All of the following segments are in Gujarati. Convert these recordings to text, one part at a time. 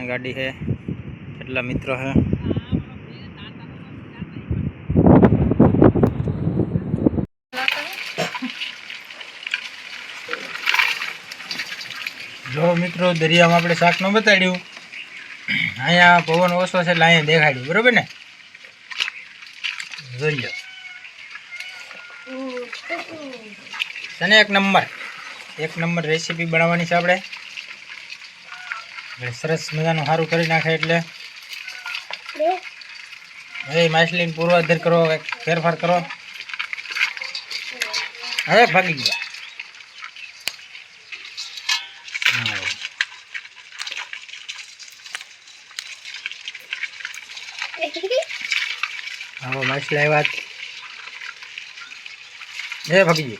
गाड़ी है કેટલા મિત્રો है जो मित्रों दरिया में अपने शाक न बताड्યું અહીંયા પવન ઓછો છે એટલે અહીંયા દેખાડ્યું બરોબર ને જોઈ લો તને એક નંબર રેસીપી બનાવવાની છે આપણે સરસ મજાનું સારું કરી નાખે એટલે એ માછલીને પૂર્વાધાર કરો ફેરફાર કરો હવે ભાગી ગયા हाँ मछली आई बात ये भागी जी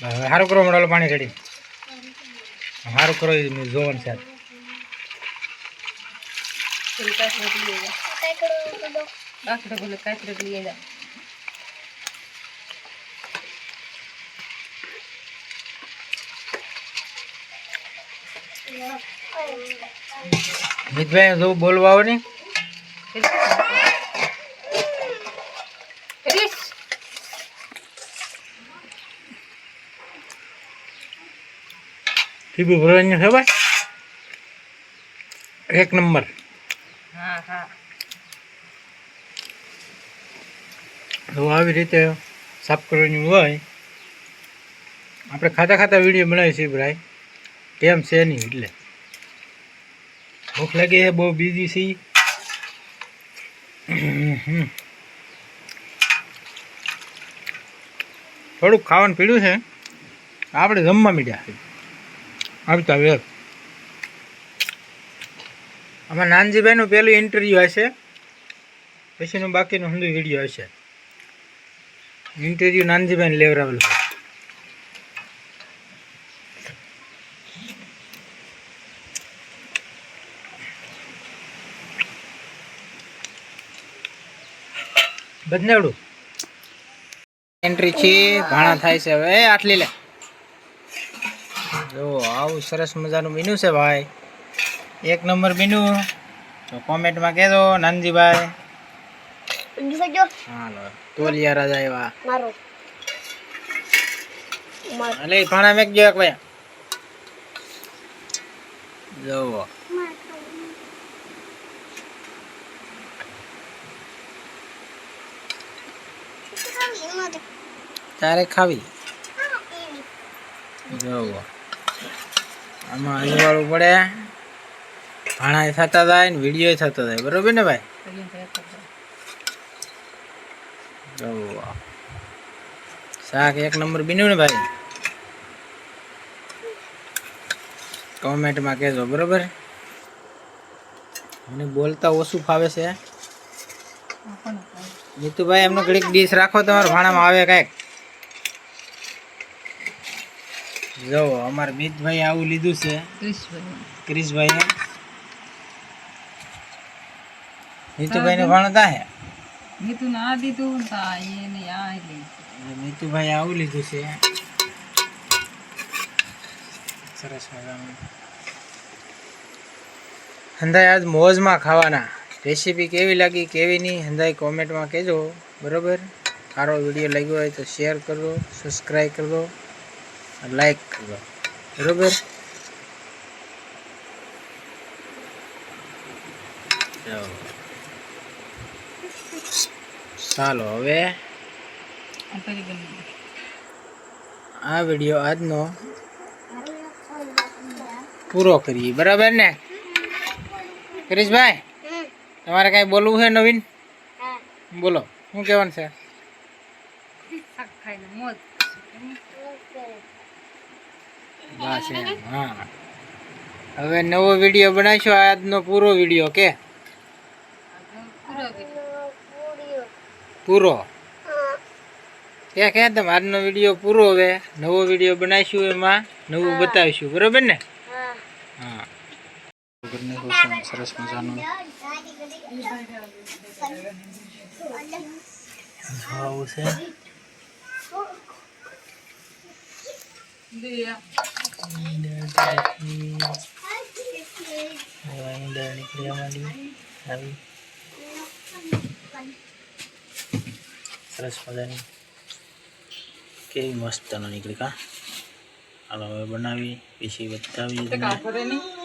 हारू करो मोड़ा पानी रेडी हारू करो जोवन से मित भाई जो बोलवा नहीं टीवी भरवानी है भाई एक नंबर हाँ हाँ तो આવી રીતે સાફ કરવાની હોય આપણે ખાતા ખાતા વિડિયો બનાવી છે ભાઈ કેમ છે નહીં એટલે ભૂખ લાગી છે બહુ બીજી છે થોડુંક ખાવાનું પીડ્યું છે આપણે જમવા મીડ્યા આવતા વેર આમાં નાનજીભાઈનું પહેલું ઇન્ટરવ્યૂ હશે પછીનું બાકીનું હંધુ વિડીયો હશે ઇન્ટરવ્યૂ નાનજીભાઈને લેવડાવેલું છે બદનેવડું એન્ટ્રી છે ઘણા થાય છે હવે આટલી લે જો આવું સરસ મજાનું મીનુ છે ભાઈ એક નંબર મીનુ તો કોમેન્ટમાં કહેજો નાનજીભાઈ હાલો તોલિયા રાજા આવ્યા મારો અલે ઘણા મેક જો એક ભાઈ જો તારે ખાવી જો આમાં અજવાળું પડે ભાણા થતા જાય ને વિડીયો થતો જાય બરોબર ને ભાઈ જો શાક એક નંબર બીનું ને ભાઈ કોમેન્ટમાં કહેજો બરોબર મને બોલતા ઓછું ફાવે છે નીતુભાઈ એમનો ઘડીક ડીશ રાખો તમારા ભાણામાં આવે કાંઈક જો અમારા મિતભાઈ આવું લીધું છે ક્રિશભાઈ નીતુભાઈ ને ભાણો તા હે નીતુ ના દીધું તા એને આ લીધું નીતુભાઈ આવું લીધું છે સરસ મજાનું હંધાઈ આજ મોજમાં ખાવાના રેસીપી કેવી લાગી કેવી નહીં હંધાઈ કોમેન્ટમાં કહેજો બરોબર સારો વિડીયો લાગ્યો હોય તો શેર કરજો સબસ્ક્રાઈબ કરજો લાઈક કરજો બરોબર ચાલો હવે આ વિડીયો આજનો પૂરો કરીએ બરાબર ને ક્રિશભાઈ તમારે કઈ બોલવું છે નવીન બોલો શું કહેવાનું છે બસ હા હવે નવો વિડીયો બનાવીશું આજનો પૂરો વિડીયો કે પૂરો કે તમે આજનો વિડીયો પૂરો હવે નવો વિડીયો બનાવીશું એમાં નવું બતાવીશું બરોબર ને હા સરસ મજાનું આવું છે દાળ નીકળી અમારી આવી સરસ મજાની કેવી મસ્ત નીકળી કા. હાલો હવે બનાવી પછી બતાવીએ તમને.